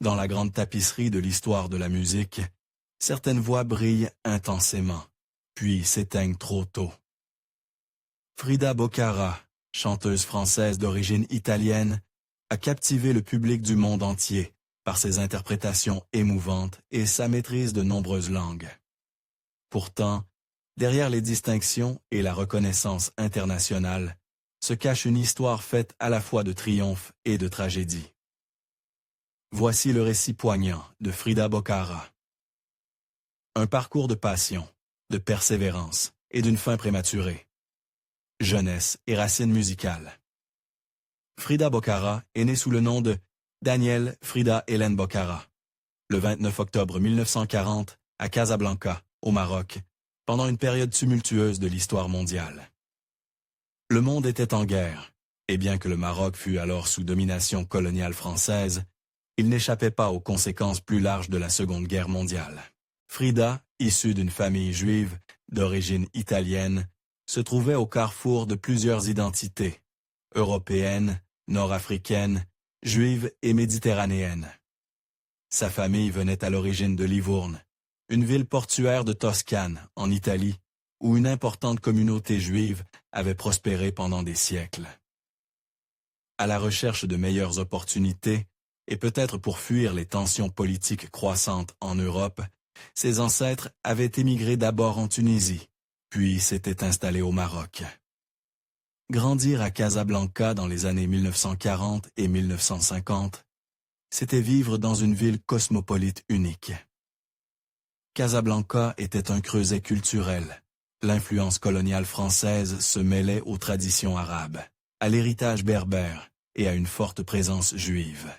Dans la grande tapisserie de l'histoire de la musique, certaines voix brillent intensément, puis s'éteignent trop tôt. Frida Boccara, chanteuse française d'origine italienne, a captivé le public du monde entier par ses interprétations émouvantes et sa maîtrise de nombreuses langues. Pourtant, derrière les distinctions et la reconnaissance internationale, se cache une histoire faite à la fois de triomphe et de tragédie. Voici le récit poignant de Frida Boccara. Un parcours de passion, de persévérance et d'une fin prématurée. Jeunesse et racines musicales. Frida Boccara est née sous le nom de Danielle Frida Hélène Boccara, le 29 octobre 1940 à Casablanca, au Maroc, pendant une période tumultueuse de l'histoire mondiale. Le monde était en guerre, et bien que le Maroc fût alors sous domination coloniale française, il n'échappait pas aux conséquences plus larges de la Seconde Guerre mondiale. Frida, issue d'une famille juive d'origine italienne, se trouvait au carrefour de plusieurs identités, européennes, nord-africaines, juives et méditerranéennes. Sa famille venait à l'origine de Livourne, une ville portuaire de Toscane, en Italie, où une importante communauté juive avait prospéré pendant des siècles. À la recherche de meilleures opportunités, et peut-être pour fuir les tensions politiques croissantes en Europe, ses ancêtres avaient émigré d'abord en Tunisie, puis s'étaient installés au Maroc. Grandir à Casablanca dans les années 1940 et 1950, c'était vivre dans une ville cosmopolite unique. Casablanca était un creuset culturel. L'influence coloniale française se mêlait aux traditions arabes, à l'héritage berbère et à une forte présence juive.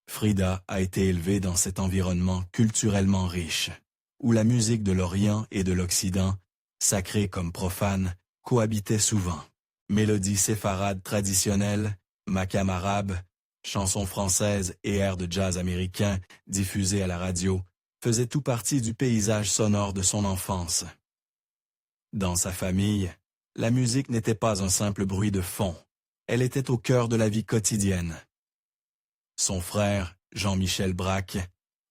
Frida a été élevée dans cet environnement culturellement riche, où la musique de l'Orient et de l'Occident, sacrée comme profane, cohabitaient souvent. Mélodies séfarades traditionnelles, makam arabe, chansons françaises et airs de jazz américain diffusés à la radio faisaient tout partie du paysage sonore de son enfance. Dans sa famille, la musique n'était pas un simple bruit de fond, elle était au cœur de la vie quotidienne. Son frère, Jean-Michel Braque,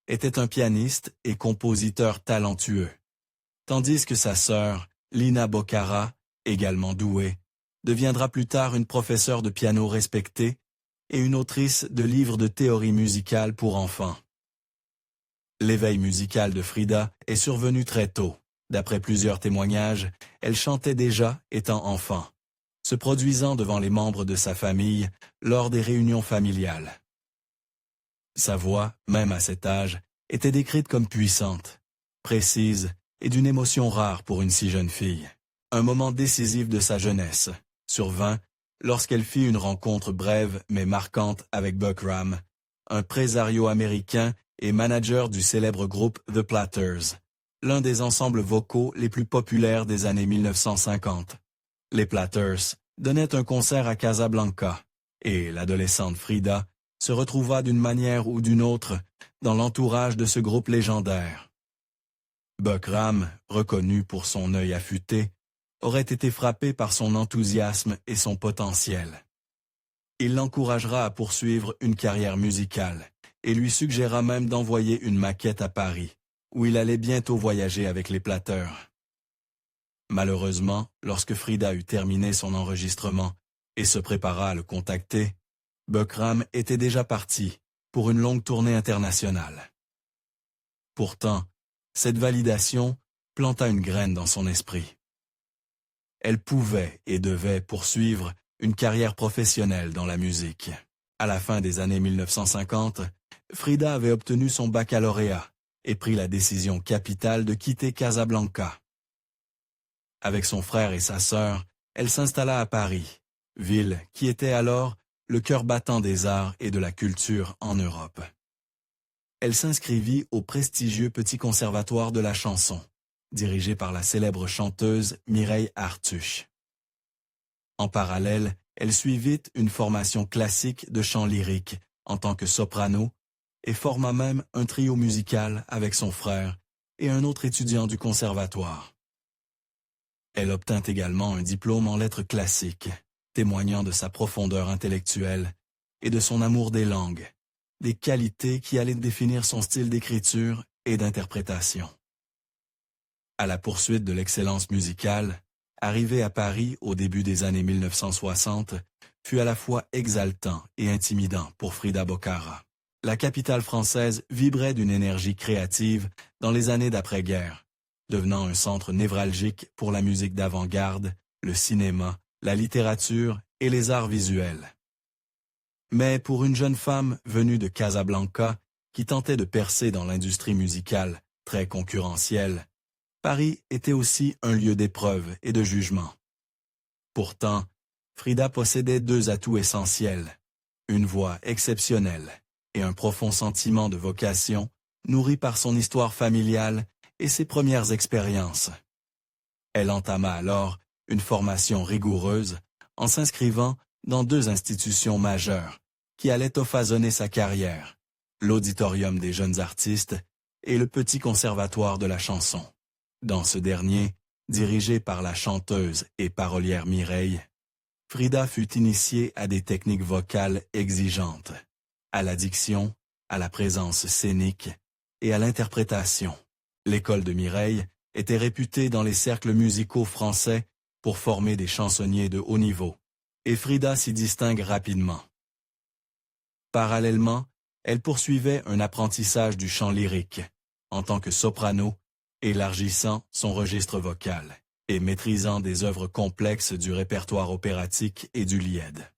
était un pianiste et compositeur talentueux, tandis que sa sœur, Lina Boccara, également douée, deviendra plus tard une professeure de piano respectée et une autrice de livres de théorie musicale pour enfants. L'éveil musical de Frida est survenu très tôt. D'après plusieurs témoignages, elle chantait déjà étant enfant, se produisant devant les membres de sa famille lors des réunions familiales. Sa voix, même à cet âge, était décrite comme puissante, précise et d'une émotion rare pour une si jeune fille. Un moment décisif de sa jeunesse survint lorsqu'elle fit une rencontre brève mais marquante avec Buck Ram, un présario américain et manager du célèbre groupe The Platters, l'un des ensembles vocaux les plus populaires des années 1950. Les Platters donnaient un concert à Casablanca, et l'adolescente Frida se retrouva d'une manière ou d'une autre dans l'entourage de ce groupe légendaire. Buck Ram, reconnu pour son œil affûté, aurait été frappé par son enthousiasme et son potentiel. Il l'encouragera à poursuivre une carrière musicale et lui suggéra même d'envoyer une maquette à Paris, où il allait bientôt voyager avec les Platters. Malheureusement, lorsque Frida eut terminé son enregistrement et se prépara à le contacter, Buck Ram était déjà parti pour une longue tournée internationale. Pourtant, cette validation planta une graine dans son esprit. Elle pouvait et devait poursuivre une carrière professionnelle dans la musique. À la fin des années 1950, Frida avait obtenu son baccalauréat et prit la décision capitale de quitter Casablanca. Avec son frère et sa sœur, elle s'installa à Paris, ville qui était alors le cœur battant des arts et de la culture en Europe. Elle s'inscrivit au prestigieux Petit Conservatoire de la chanson, dirigé par la célèbre chanteuse Mireille Artuche. En parallèle, elle suivit une formation classique de chant lyrique en tant que soprano et forma même un trio musical avec son frère et un autre étudiant du conservatoire. Elle obtint également un diplôme en lettres classiques, témoignant de sa profondeur intellectuelle et de son amour des langues, des qualités qui allaient définir son style d'écriture et d'interprétation. À la poursuite de l'excellence musicale, arriver à Paris au début des années 1960 fut à la fois exaltant et intimidant pour Frida Bocara. La capitale française vibrait d'une énergie créative dans les années d'après-guerre, devenant un centre névralgique pour la musique d'avant-garde, le cinéma, la littérature et les arts visuels. Mais pour une jeune femme venue de Casablanca qui tentait de percer dans l'industrie musicale très concurrentielle, Paris était aussi un lieu d'épreuve et de jugement. Pourtant, Frida possédait deux atouts essentiels, une voix exceptionnelle et un profond sentiment de vocation nourri par son histoire familiale et ses premières expériences. Elle entama alors une formation rigoureuse en s'inscrivant dans deux institutions majeures qui allaient offasonner sa carrière, l'Auditorium des jeunes artistes et le Petit Conservatoire de la chanson. Dans ce dernier, dirigé par la chanteuse et parolière Mireille, Frida fut initiée à des techniques vocales exigeantes, à la diction, à la présence scénique et à l'interprétation. L'école de Mireille était réputée dans les cercles musicaux français pour former des chansonniers de haut niveau, et Frida s'y distingue rapidement. Parallèlement, elle poursuivait un apprentissage du chant lyrique, en tant que soprano, élargissant son registre vocal et maîtrisant des œuvres complexes du répertoire opératique et du lied.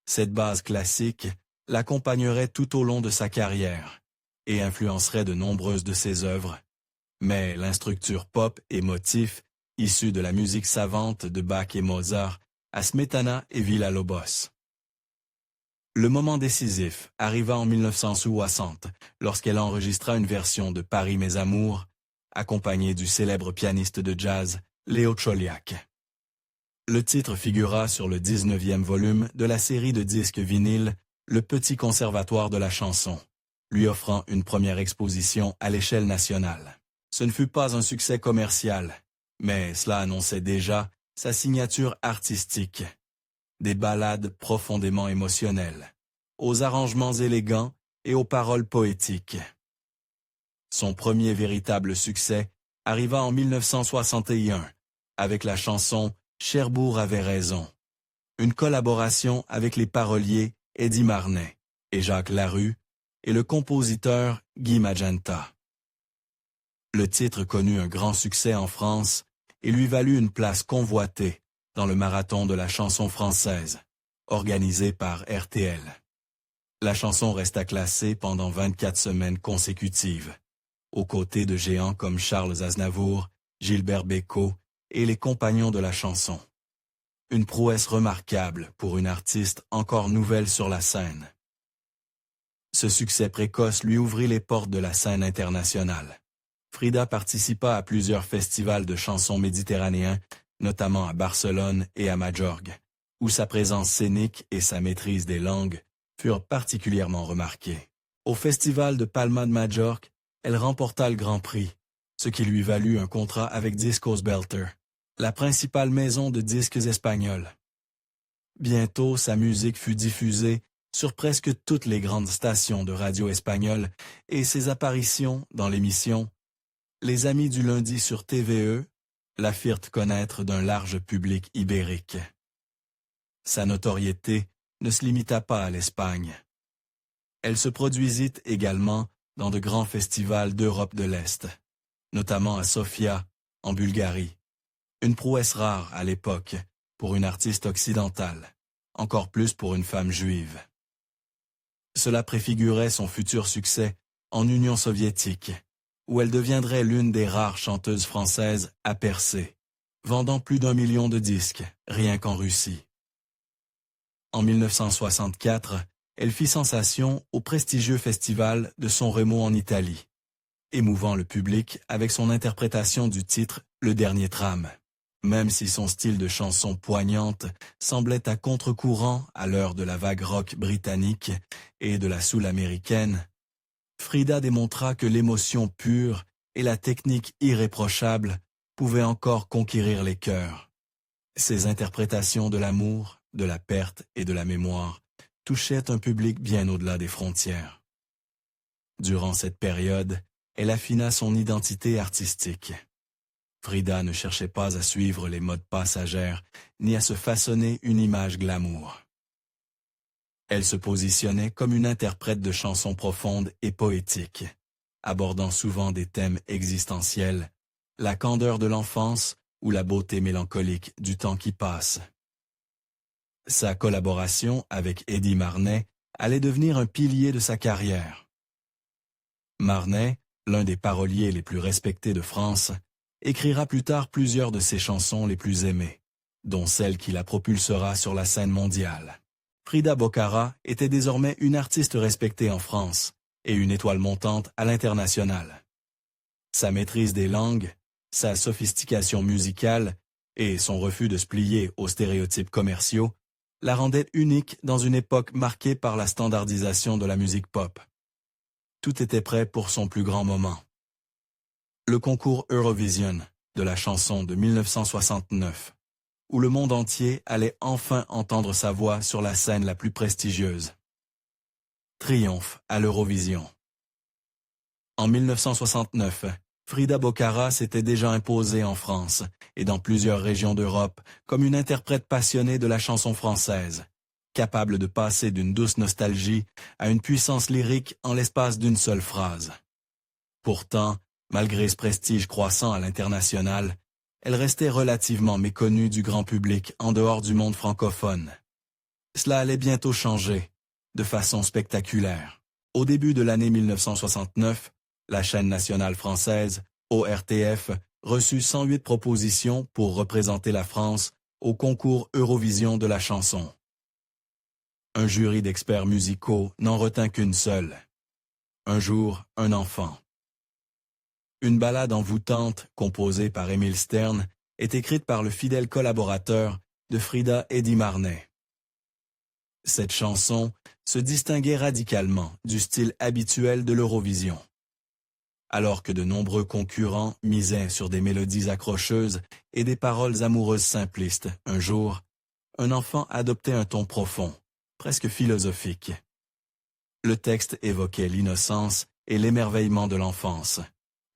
Cette base classique l'accompagnerait tout au long de sa carrière et influencerait de nombreuses de ses œuvres, mais l'instructure pop et motifs issus de la musique savante de Bach et Mozart à Smetana et Villa-Lobos. Le moment décisif arriva en 1960 lorsqu'elle enregistra une version de Paris mes amours, accompagnée du célèbre pianiste de jazz Léo Tcholiak. Le titre figura sur le 19e volume de la série de disques vinyles Le Petit Conservatoire de la chanson, lui offrant une première exposition à l'échelle nationale. Ce ne fut pas un succès commercial, mais cela annonçait déjà sa signature artistique. Des ballades profondément émotionnelles, aux arrangements élégants et aux paroles poétiques. Son premier véritable succès arriva en 1961 avec la chanson « Cherbourg avait raison », une collaboration avec les paroliers Eddie Marnet et Jacques Larue et le compositeur Guy Magenta. Le titre connut un grand succès en France et lui valut une place convoitée dans le marathon de la chanson française, organisé par RTL. La chanson resta classée pendant 24 semaines consécutives, aux côtés de géants comme Charles Aznavour, Gilbert Bécaud et les compagnons de la chanson. Une prouesse remarquable pour une artiste encore nouvelle sur la scène. Ce succès précoce lui ouvrit les portes de la scène internationale. Frida participa à plusieurs festivals de chansons méditerranéens, notamment à Barcelone et à Majorque, où sa présence scénique et sa maîtrise des langues furent particulièrement remarquées. Au festival de Palma de Majorque, elle remporta le Grand Prix, ce qui lui valut un contrat avec Discos Belter, la principale maison de disques espagnols. Bientôt, sa musique fut diffusée sur presque toutes les grandes stations de radio espagnoles et ses apparitions dans l'émission Les Amis du lundi sur TVE la firent connaître d'un large public ibérique. Sa notoriété ne se limita pas à l'Espagne. Elle se produisit également dans de grands festivals d'Europe de l'Est, notamment à Sofia, en Bulgarie. Une prouesse rare à l'époque pour une artiste occidentale, encore plus pour une femme juive. Cela préfigurait son futur succès en Union soviétique, où elle deviendrait l'une des rares chanteuses françaises à percer, vendant plus d'1 million de disques, rien qu'en Russie. En 1964, elle fit sensation au prestigieux festival de Sanremo en Italie, émouvant le public avec son interprétation du titre « Le dernier tram ». Même si son style de chanson poignante semblait à contre-courant à l'heure de la vague rock britannique et de la soul américaine, Frida démontra que l'émotion pure et la technique irréprochable pouvaient encore conquérir les cœurs. Ses interprétations de l'amour, de la perte et de la mémoire touchait un public bien au-delà des frontières. Durant cette période, elle affina son identité artistique. Frida ne cherchait pas à suivre les modes passagères, ni à se façonner une image glamour. Elle se positionnait comme une interprète de chansons profondes et poétiques, abordant souvent des thèmes existentiels, la candeur de l'enfance ou la beauté mélancolique du temps qui passe. Sa collaboration avec Eddie Marnay allait devenir un pilier de sa carrière. Marnay, l'un des paroliers les plus respectés de France, écrira plus tard plusieurs de ses chansons les plus aimées, dont celle qui la propulsera sur la scène mondiale. Frida Boccara était désormais une artiste respectée en France et une étoile montante à l'international. Sa maîtrise des langues, sa sophistication musicale et son refus de se plier aux stéréotypes commerciaux la rendaient unique dans une époque marquée par la standardisation de la musique pop. Tout était prêt pour son plus grand moment. Le concours Eurovision de la chanson de 1969, où le monde entier allait enfin entendre sa voix sur la scène la plus prestigieuse. Triomphe à l'Eurovision. En 1969, Frida Boccara s'était déjà imposée en France et dans plusieurs régions d'Europe comme une interprète passionnée de la chanson française, capable de passer d'une douce nostalgie à une puissance lyrique en l'espace d'une seule phrase. Pourtant, malgré ce prestige croissant à l'international, elle restait relativement méconnue du grand public en dehors du monde francophone. Cela allait bientôt changer, de façon spectaculaire. Au début de l'année 1969, la chaîne nationale française, ORTF, reçut 108 propositions pour représenter la France au concours Eurovision de la chanson. Un jury d'experts musicaux n'en retint qu'une seule. Un jour, un enfant. Une ballade envoûtante, composée par Émile Stern, est écrite par le fidèle collaborateur de Frida, Eddie Marnay. Cette chanson se distinguait radicalement du style habituel de l'Eurovision. Alors que de nombreux concurrents misaient sur des mélodies accrocheuses et des paroles amoureuses simplistes, un jour, un enfant adoptait un ton profond, presque philosophique. Le texte évoquait l'innocence et l'émerveillement de l'enfance,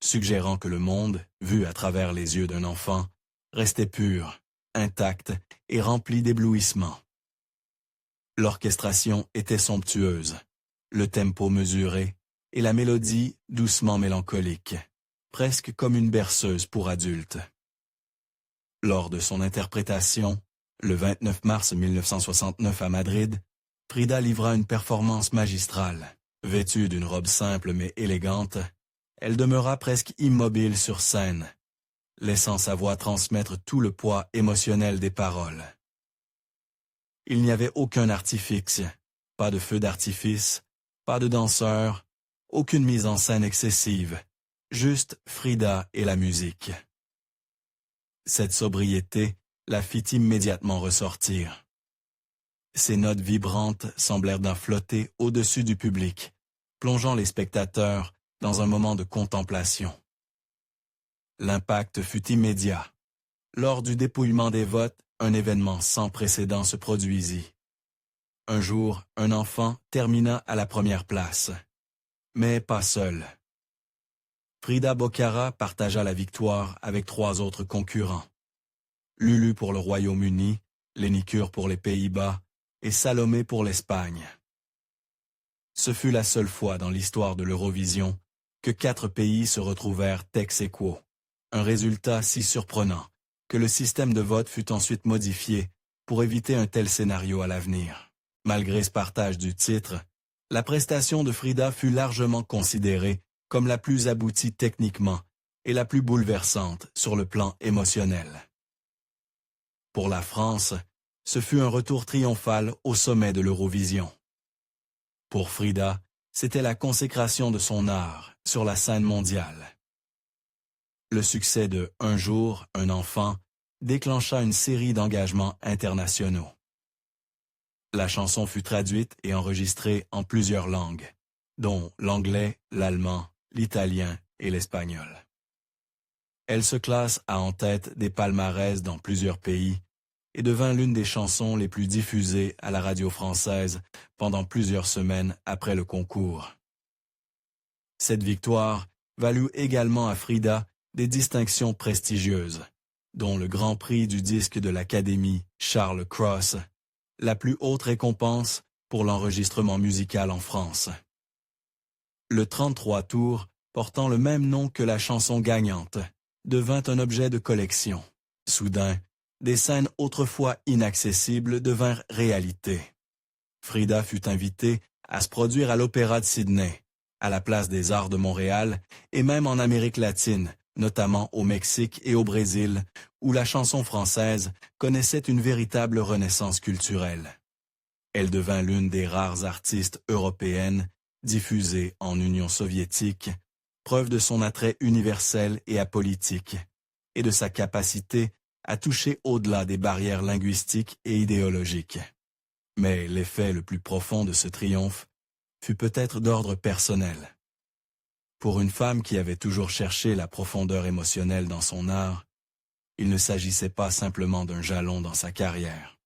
suggérant que le monde, vu à travers les yeux d'un enfant, restait pur, intact et rempli d'éblouissement. L'orchestration était somptueuse, le tempo mesuré et la mélodie doucement mélancolique, presque comme une berceuse pour adultes. Lors de son interprétation, le 29 mars 1969 à Madrid, Frida livra une performance magistrale. Vêtue d'une robe simple mais élégante, elle demeura presque immobile sur scène, laissant sa voix transmettre tout le poids émotionnel des paroles. Il n'y avait aucun artifice, pas de feu d'artifice, pas de danseurs, aucune mise en scène excessive, juste Frida et la musique. Cette sobriété la fit immédiatement ressortir. Ses notes vibrantes semblèrent d'un flotter au-dessus du public, plongeant les spectateurs dans un moment de contemplation. L'impact fut immédiat. Lors du dépouillement des votes, un événement sans précédent se produisit. Un jour, un enfant termina à la première place. Mais pas seul. Frida Boccara partagea la victoire avec 3 autres concurrents. Lulu pour le Royaume-Uni, Lénicure pour les Pays-Bas et Salomé pour l'Espagne. Ce fut la seule fois dans l'histoire de l'Eurovision que 4 pays se retrouvèrent ex aequo. Un résultat si surprenant que le système de vote fut ensuite modifié pour éviter un tel scénario à l'avenir. Malgré ce partage du titre, la prestation de Frida fut largement considérée comme la plus aboutie techniquement et la plus bouleversante sur le plan émotionnel. Pour la France, ce fut un retour triomphal au sommet de l'Eurovision. Pour Frida, c'était la consécration de son art sur la scène mondiale. Le succès de « Un jour, un enfant » déclencha une série d'engagements internationaux. La chanson fut traduite et enregistrée en plusieurs langues, dont l'anglais, l'allemand, l'italien et l'espagnol. Elle se classe à en tête des palmarès dans plusieurs pays, et devint l'une des chansons les plus diffusées à la radio française pendant plusieurs semaines après le concours. Cette victoire valut également à Frida des distinctions prestigieuses, dont le Grand Prix du disque de l'Académie Charles Cros, la plus haute récompense pour l'enregistrement musical en France. Le 33 tours, portant le même nom que la chanson gagnante, devint un objet de collection. Soudain, des scènes autrefois inaccessibles devinrent réalité. Frida fut invitée à se produire à l'Opéra de Sydney, à la Place des Arts de Montréal et même en Amérique latine, notamment au Mexique et au Brésil, où la chanson française connaissait une véritable renaissance culturelle. Elle devint l'une des rares artistes européennes diffusées en Union soviétique, preuve de son attrait universel et apolitique, et de sa capacité à toucher au-delà des barrières linguistiques et idéologiques. Mais l'effet le plus profond de ce triomphe fut peut-être d'ordre personnel. Pour une femme qui avait toujours cherché la profondeur émotionnelle dans son art, il ne s'agissait pas simplement d'un jalon dans sa carrière.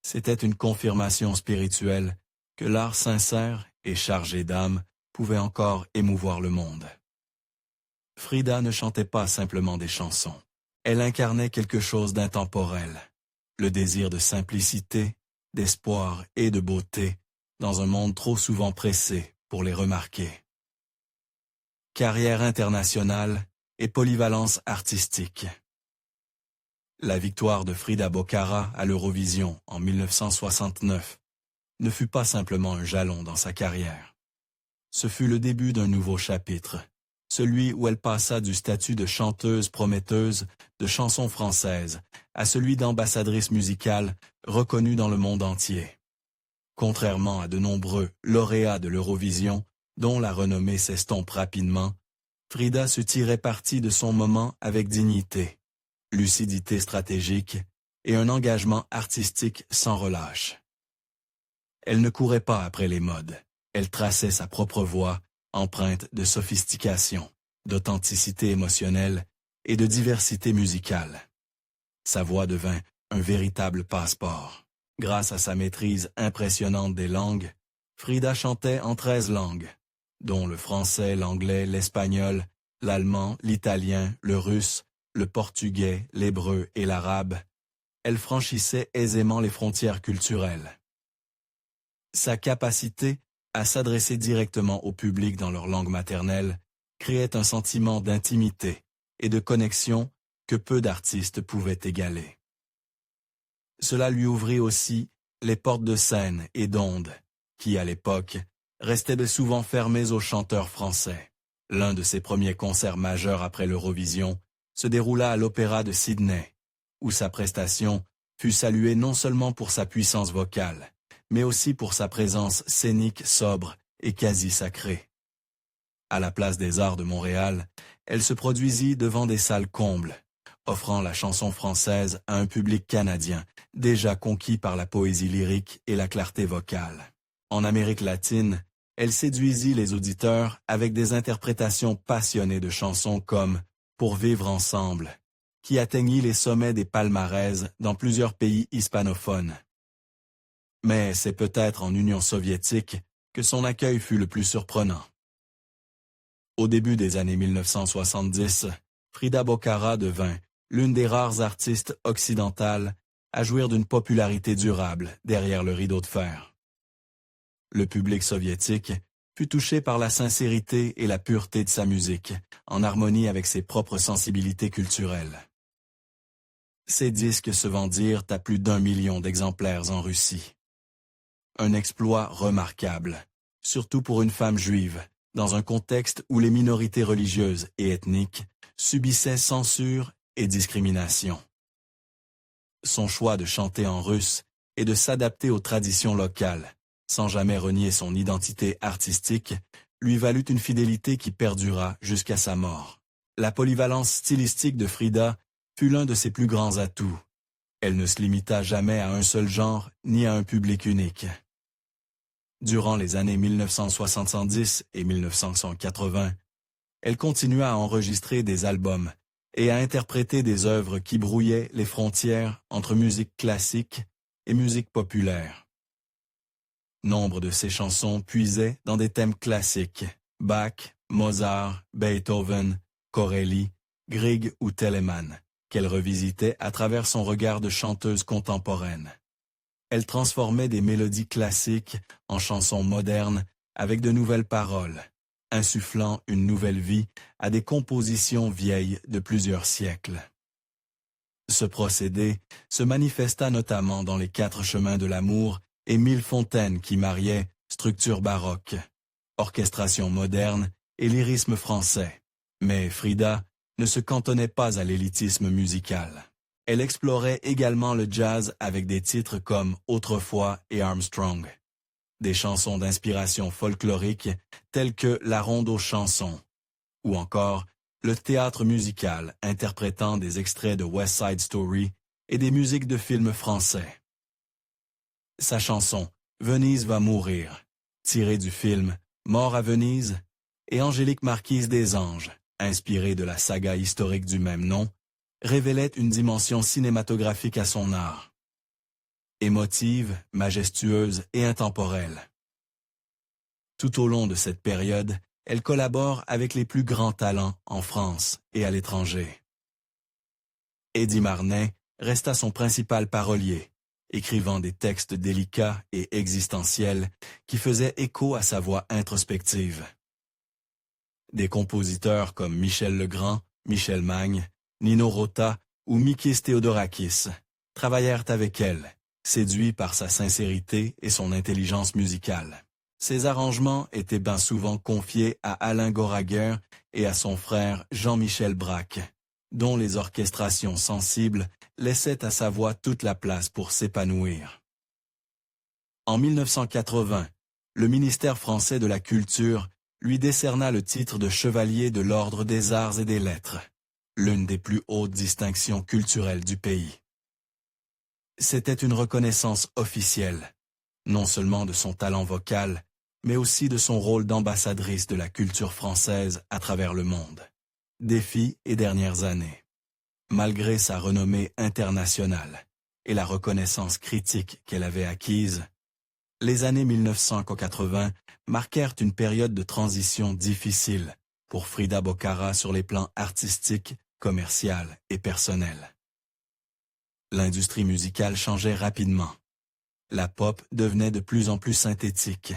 C'était une confirmation spirituelle que l'art sincère et chargé d'âme pouvait encore émouvoir le monde. Frida ne chantait pas simplement des chansons. Elle incarnait quelque chose d'intemporel, le désir de simplicité, d'espoir et de beauté dans un monde trop souvent pressé pour les remarquer. Carrière internationale et polyvalence artistique. La victoire de Frida Bocara à l'Eurovision en 1969 ne fut pas simplement un jalon dans sa carrière. Ce fut le début d'un nouveau chapitre, celui où elle passa du statut de chanteuse prometteuse de chansons françaises à celui d'ambassadrice musicale reconnue dans le monde entier. Contrairement à de nombreux lauréats de l'Eurovision, dont la renommée s'estompe rapidement, Frida se tirait parti de son moment avec dignité, lucidité stratégique et un engagement artistique sans relâche. Elle ne courait pas après les modes, elle traçait sa propre voie, empreinte de sophistication, d'authenticité émotionnelle et de diversité musicale. Sa voix devint un véritable passeport. Grâce à sa maîtrise impressionnante des langues, Frida chantait en 13 langues, dont le français, l'anglais, l'espagnol, l'allemand, l'italien, le russe, le portugais, l'hébreu et l'arabe. Elle franchissait aisément les frontières culturelles. Sa capacité à s'adresser directement au public dans leur langue maternelle créait un sentiment d'intimité et de connexion que peu d'artistes pouvaient égaler. Cela lui ouvrit aussi les portes de scène et d'ondes, qui, à l'époque, restaient souvent fermées aux chanteurs français. L'un de ses premiers concerts majeurs après l'Eurovision se déroula à l'Opéra de Sydney, où sa prestation fut saluée non seulement pour sa puissance vocale, mais aussi pour sa présence scénique sobre et quasi sacrée. À la Place des Arts de Montréal, elle se produisit devant des salles combles, offrant la chanson française à un public canadien déjà conquis par la poésie lyrique et la clarté vocale. En Amérique latine, elle séduisit les auditeurs avec des interprétations passionnées de chansons comme « Pour vivre ensemble », qui atteignit les sommets des palmarès dans plusieurs pays hispanophones. Mais c'est peut-être en Union soviétique que son accueil fut le plus surprenant. Au début des années 1970, Frida Bocara devint l'une des rares artistes occidentales à jouir d'une popularité durable derrière le rideau de fer. Le public soviétique fut touché par la sincérité et la pureté de sa musique, en harmonie avec ses propres sensibilités culturelles. Ses disques se vendirent à plus d'1 million d'exemplaires en Russie. Un exploit remarquable, surtout pour une femme juive, dans un contexte où les minorités religieuses et ethniques subissaient censure et discrimination. Son choix de chanter en russe et de s'adapter aux traditions locales, sans jamais renier son identité artistique, lui valut une fidélité qui perdura jusqu'à sa mort. La polyvalence stylistique de Frida fut l'un de ses plus grands atouts. Elle ne se limita jamais à un seul genre ni à un public unique. Durant les années 1970 et 1980, elle continua à enregistrer des albums et a interprété des œuvres qui brouillaient les frontières entre musique classique et musique populaire. Nombre de ses chansons puisaient dans des thèmes classiques, Bach, Mozart, Beethoven, Corelli, Grieg ou Telemann, qu'elle revisitait à travers son regard de chanteuse contemporaine. Elle transformait des mélodies classiques en chansons modernes avec de nouvelles paroles, insufflant une nouvelle vie à des compositions vieilles de plusieurs siècles. Ce procédé se manifesta notamment dans les 4 chemins de l'amour et 1000 fontaines qui mariaient structure baroque, orchestration moderne et lyrisme français. Mais Frida ne se cantonnait pas à l'élitisme musical. Elle explorait également le jazz avec des titres comme Autrefois et Armstrong. Des chansons d'inspiration folklorique telles que La Ronde aux chansons, ou encore le théâtre musical interprétant des extraits de West Side Story et des musiques de films français. Sa chanson « Venise va mourir », tirée du film « Mort à Venise » et Angélique Marquise des Anges, inspirée de la saga historique du même nom, révélait une dimension cinématographique à son art. Émotive, majestueuse et intemporelle. Tout au long de cette période, elle collabore avec les plus grands talents en France et à l'étranger. Eddie Marnay resta son principal parolier, écrivant des textes délicats et existentiels qui faisaient écho à sa voix introspective. Des compositeurs comme Michel Legrand, Michel Magne, Nino Rota ou Mikis Theodorakis travaillèrent avec elle, séduits par sa sincérité et son intelligence musicale. Ses arrangements étaient bien souvent confiés à Alain Goraguer et à son frère Jean-Michel Braque, dont les orchestrations sensibles laissaient à sa voix toute la place pour s'épanouir. En 1980, le ministère français de la Culture lui décerna le titre de chevalier de l'Ordre des Arts et des Lettres, l'une des plus hautes distinctions culturelles du pays. C'était une reconnaissance officielle, non seulement de son talent vocal, mais aussi de son rôle d'ambassadrice de la culture française à travers le monde. Défis et dernières années. Malgré sa renommée internationale et la reconnaissance critique qu'elle avait acquise, les années 1980 marquèrent une période de transition difficile pour Frida Bocara sur les plans artistiques, commercial et personnel. L'industrie musicale changeait rapidement. La pop devenait de plus en plus synthétique,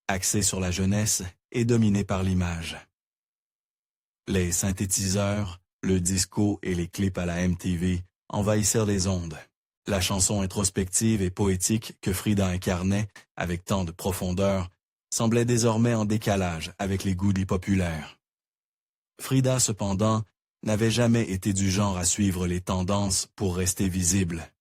axée sur la jeunesse et dominée par l'image. Les synthétiseurs, le disco et les clips à la MTV envahissèrent les ondes. La chanson introspective et poétique que Frida incarnait avec tant de profondeur semblait désormais en décalage avec les goûts des populaires. Frida, cependant, n'avait jamais été du genre à suivre les tendances pour rester visible.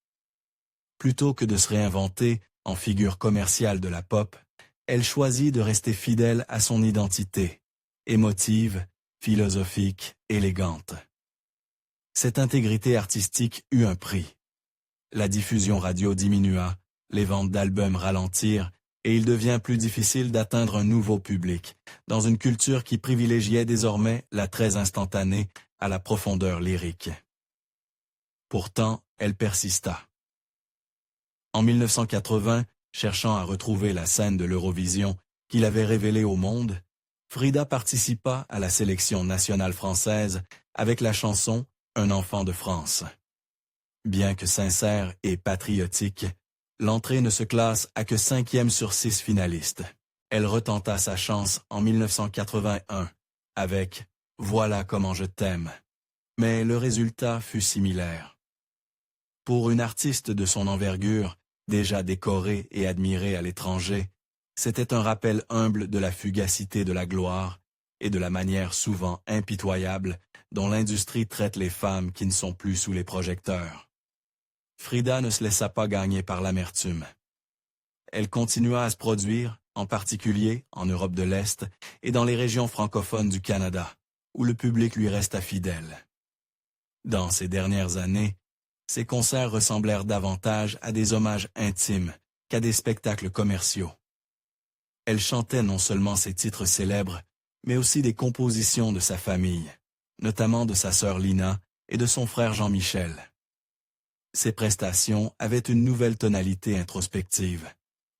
Plutôt que de se réinventer en figure commerciale de la pop, elle choisit de rester fidèle à son identité, émotive, philosophique, élégante. Cette intégrité artistique eut un prix. La diffusion radio diminua, les ventes d'albums ralentirent et il devient plus difficile d'atteindre un nouveau public, dans une culture qui privilégiait désormais la très instantanée à la profondeur lyrique. Pourtant, elle persista. En 1980, cherchant à retrouver la scène de l'Eurovision qu'il avait révélée au monde, Frida participa à la sélection nationale française avec la chanson « Un enfant de France ». Bien que sincère et patriotique, l'entrée ne se classe à que 5e sur 6 finalistes. Elle retenta sa chance en 1981 avec « Voilà comment je t'aime », mais le résultat fut similaire. Pour une artiste de son envergure, déjà décorée et admirée à l'étranger, c'était un rappel humble de la fugacité de la gloire et de la manière souvent impitoyable dont l'industrie traite les femmes qui ne sont plus sous les projecteurs. Frida ne se laissa pas gagner par l'amertume. Elle continua à se produire, en particulier en Europe de l'Est et dans les régions francophones du Canada, où le public lui resta fidèle. Dans ces dernières années, ses concerts ressemblèrent davantage à des hommages intimes qu'à des spectacles commerciaux. Elle chantait non seulement ses titres célèbres, mais aussi des compositions de sa famille, notamment de sa sœur Lina et de son frère Jean-Michel. Ses prestations avaient une nouvelle tonalité introspective,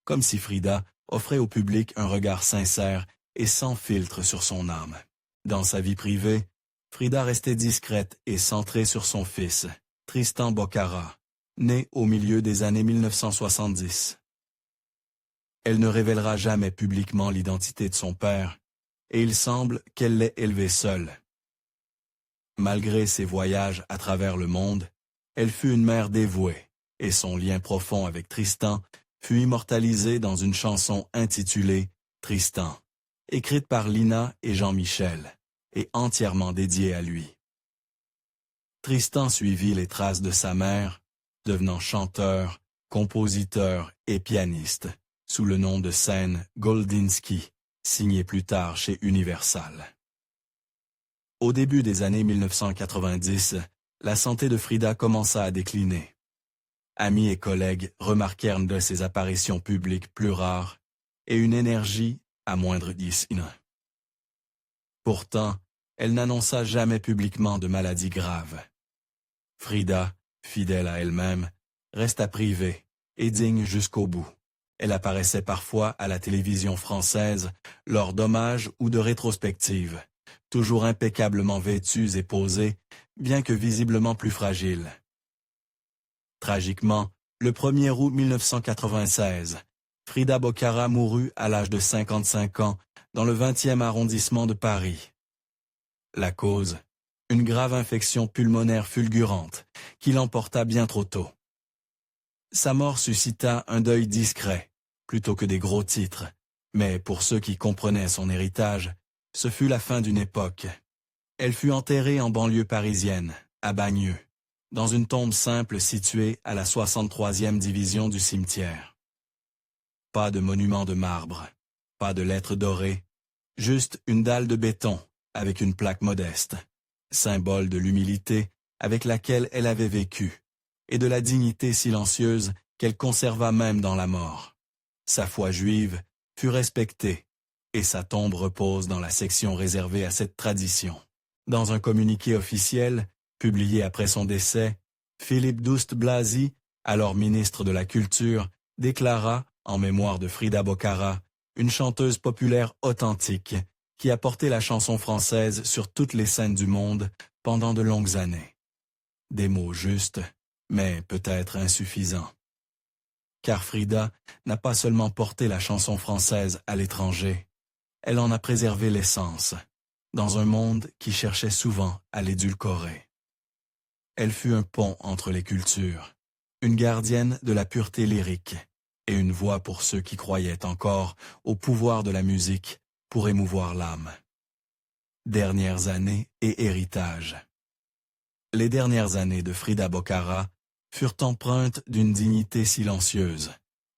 comme si Frida offrait au public un regard sincère et sans filtre sur son âme. Dans sa vie privée, Frida restait discrète et centrée sur son fils, Tristan Boccara, né au milieu des années 1970. Elle ne révélera jamais publiquement l'identité de son père, et il semble qu'elle l'ait élevé seule. Malgré ses voyages à travers le monde, elle fut une mère dévouée, et son lien profond avec Tristan fut immortalisé dans une chanson intitulée « Tristan », écrite par Lina et Jean-Michel, et entièrement dédiée à lui. Tristan suivit les traces de sa mère, devenant chanteur, compositeur et pianiste, sous le nom de scène Goldinski, signé plus tard chez Universal. Au début des années 1990, la santé de Frida commença à décliner. Amis et collègues remarquèrent de ses apparitions publiques plus rares et une énergie à moindre dysne. Pourtant, elle n'annonça jamais publiquement de maladie grave. Frida, fidèle à elle-même, resta privée et digne jusqu'au bout. Elle apparaissait parfois à la télévision française lors d'hommages ou de rétrospectives, toujours impeccablement vêtue et posée, bien que visiblement plus fragile. Tragiquement, le 1er août 1996, Frida Boccara mourut à l'âge de 55 ans dans le 20e arrondissement de Paris. La cause, une grave infection pulmonaire fulgurante qui l'emporta bien trop tôt. Sa mort suscita un deuil discret, plutôt que des gros titres, mais pour ceux qui comprenaient son héritage, ce fut la fin d'une époque. Elle fut enterrée en banlieue parisienne, à Bagneux, dans une tombe simple située à la 63e division du cimetière. Pas de monument de marbre, pas de lettres dorées, juste une dalle de béton avec une plaque modeste, symbole de l'humilité avec laquelle elle avait vécu, et de la dignité silencieuse qu'elle conserva même dans la mort. Sa foi juive fut respectée, et sa tombe repose dans la section réservée à cette tradition. Dans un communiqué officiel, publié après son décès, Philippe Douste-Blazy, alors ministre de la Culture, déclara, en mémoire de Frida Boccara, une chanteuse populaire authentique qui a porté la chanson française sur toutes les scènes du monde pendant de longues années. Des mots justes, mais peut-être insuffisants. Car Frida n'a pas seulement porté la chanson française à l'étranger, elle en a préservé l'essence, dans un monde qui cherchait souvent à l'édulcorer. Elle fut un pont entre les cultures, une gardienne de la pureté lyrique, et une voix pour ceux qui croyaient encore au pouvoir de la musique pour émouvoir l'âme. Dernières années et héritage. Les dernières années de Frida Boccara furent empreintes d'une dignité silencieuse,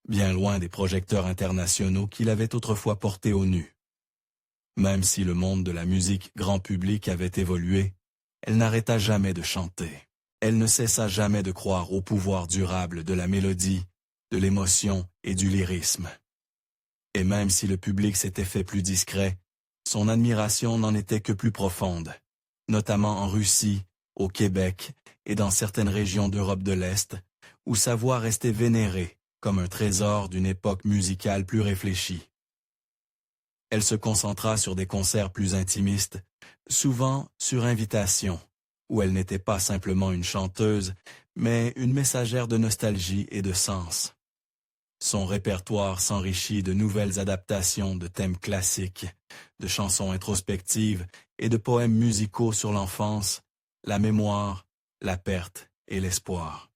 bien loin des projecteurs internationaux qui l'avaient autrefois portée au nu. Même si le monde de la musique grand public avait évolué, elle n'arrêta jamais de chanter. Elle ne cessa jamais de croire au pouvoir durable de la mélodie, de l'émotion et du lyrisme. Et même si le public s'était fait plus discret, son admiration n'en était que plus profonde, notamment en Russie, au Québec et dans certaines régions d'Europe de l'Est, où sa voix restait vénérée comme un trésor d'une époque musicale plus réfléchie. Elle se concentra sur des concerts plus intimistes, souvent sur invitation, où elle n'était pas simplement une chanteuse, mais une messagère de nostalgie et de sens. Son répertoire s'enrichit de nouvelles adaptations de thèmes classiques, de chansons introspectives et de poèmes musicaux sur l'enfance, la mémoire, la perte et l'espoir.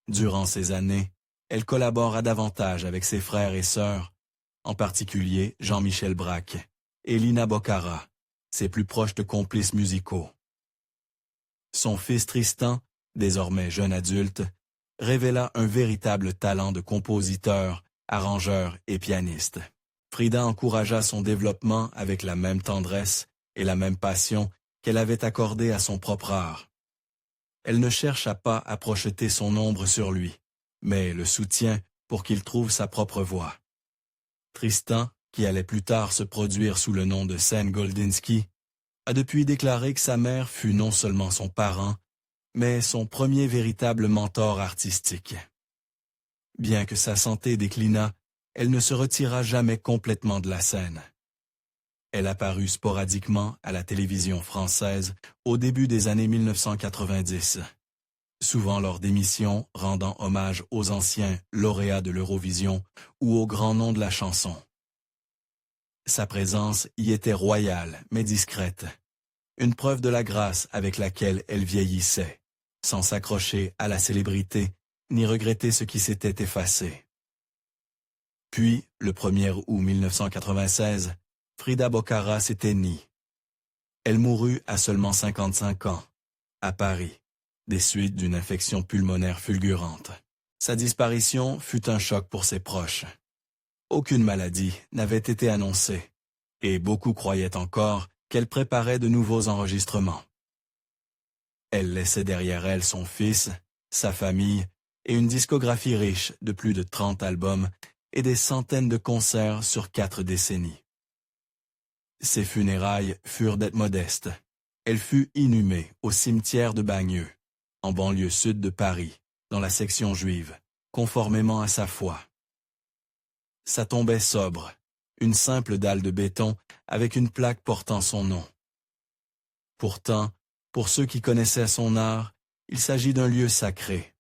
Durant ces années, elle collabora davantage avec ses frères et sœurs, en particulier Jean-Michel Braque et Lina Boccara, ses plus proches complices musicaux. Son fils Tristan, désormais jeune adulte, révéla un véritable talent de compositeur, arrangeur et pianiste. Frida encouragea son développement avec la même tendresse et la même passion qu'elle avait accordée à son propre art. Elle ne chercha pas à projeter son ombre sur lui, mais le soutient pour qu'il trouve sa propre voix. Tristan, qui allait plus tard se produire sous le nom de Scène Goldinski, a depuis déclaré que sa mère fut non seulement son parent, mais son premier véritable mentor artistique. Bien que sa santé déclinât, elle ne se retira jamais complètement de la scène. Elle apparut sporadiquement à la télévision française au début des années 1990, souvent lors d'émissions rendant hommage aux anciens lauréats de l'Eurovision ou aux grands noms de la chanson. Sa présence y était royale mais discrète, une preuve de la grâce avec laquelle elle vieillissait, sans s'accrocher à la célébrité ni regretter ce qui s'était effacé. Puis, le 1er août 1996, Frida Bocara s'éteignit. Elle mourut à seulement 55 ans, à Paris, des suites d'une infection pulmonaire fulgurante. Sa disparition fut un choc pour ses proches. Aucune maladie n'avait été annoncée, et beaucoup croyaient encore qu'elle préparait de nouveaux enregistrements. Elle laissait derrière elle son fils, sa famille et une discographie riche de plus de 30 albums et des centaines de concerts sur 4 décennies. Ses funérailles furent d'être modestes. Elle fut inhumée au cimetière de Bagneux, en banlieue sud de Paris, dans la section juive, conformément à sa foi. Sa tombe est sobre, une simple dalle de béton avec une plaque portant son nom. Pourtant, pour ceux qui connaissaient son art, il s'agit d'un lieu sacré.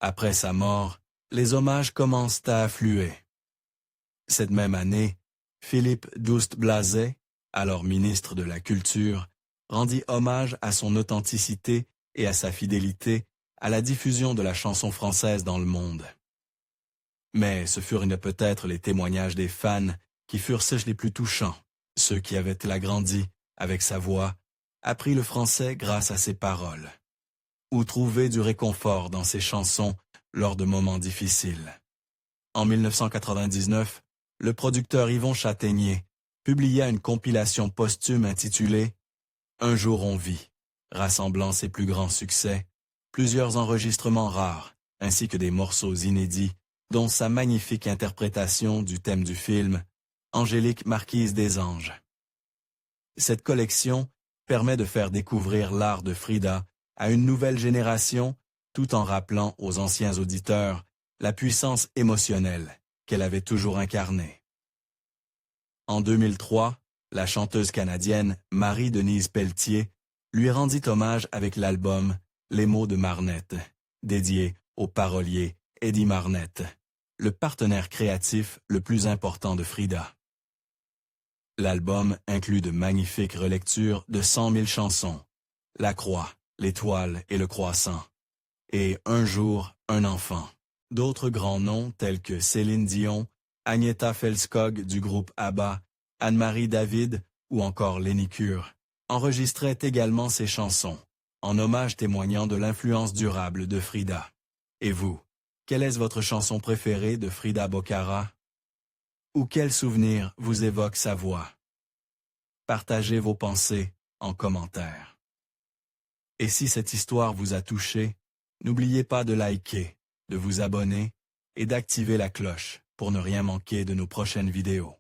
Après sa mort, les hommages commencent à affluer. Cette même année, Philippe Douste-Blazy, alors ministre de la Culture, rendit hommage à son authenticité et à sa fidélité à la diffusion de la chanson française dans le monde. Mais ce furent peut-être les témoignages des fans qui furent ceux les plus touchants, ceux qui avaient agrandi avec sa voix, appris le français grâce à ses paroles, ou trouvé du réconfort dans ses chansons lors de moments difficiles. En 1999, le producteur Yvon Chataignier publia une compilation posthume intitulée « Un jour on vit », rassemblant ses plus grands succès, plusieurs enregistrements rares, ainsi que des morceaux inédits, dont sa magnifique interprétation du thème du film « Angélique Marquise des Anges ». Cette collection permet de faire découvrir l'art de Frida à une nouvelle génération, tout en rappelant aux anciens auditeurs la puissance émotionnelle qu'elle avait toujours incarnée. En 2003, la chanteuse canadienne Marie-Denise Pelletier lui rendit hommage avec l'album « Les mots de Marnette », dédié au parolier Eddie Marnette, le partenaire créatif le plus important de Frida. L'album inclut de magnifiques relectures de 100 000 chansons, La Croix, L'Étoile et le Croissant, et Un jour, un enfant. D'autres grands noms tels que Céline Dion, Agnetha Felskog du groupe ABBA, Anne-Marie David ou encore Lenny Kure enregistraient également ces chansons, en hommage témoignant de l'influence durable de Frida. Et vous, quelle est votre chanson préférée de Frida Bocara? Ou quel souvenir vous évoque sa voix? Partagez vos pensées en commentaire. Et si cette histoire vous a touché, n'oubliez pas de liker, de vous abonner et d'activer la cloche pour ne rien manquer de nos prochaines vidéos.